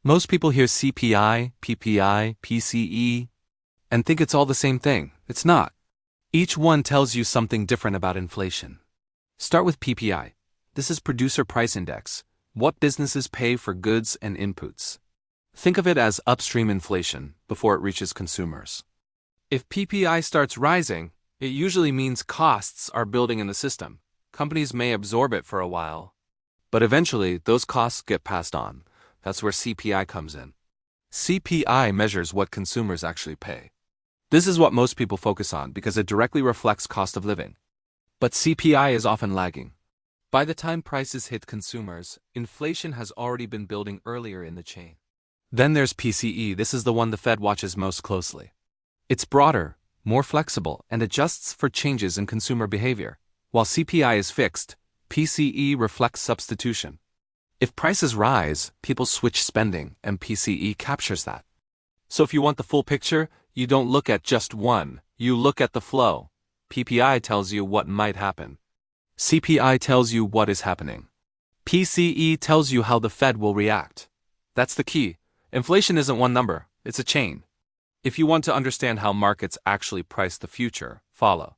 Most people hear CPI, PPI, PCE, and think it's all the same thing. It's not. Each one tells you something different about inflation. Start with PPI. This is Producer Price Index, what businesses pay for goods and inputs. Think of it as upstream inflation before it reaches consumers. If PPI starts rising, it usually means costs are building in the system. Companies may absorb it for a while, but eventually those costs get passed on. That's where CPI comes in. CPI measures what consumers actually pay. This is what most people focus on because it directly reflects cost of living. But CPI is often lagging. By the time prices hit consumers, inflation has already been building earlier in the chain. Then there's PCE. This is the one the Fed watches most closely. It's broader, more flexible, and adjusts for changes in consumer behavior. While CPI is fixed, PCE reflects substitution. If prices rise, people switch spending, and PCE captures that. So if you want the full picture, you don't look at just one, you look at the flow. PPI tells you what might happen. CPI tells you what is happening. PCE tells you how the Fed will react. That's the key. Inflation isn't one number, it's a chain. If you want to understand how markets actually price the future, follow.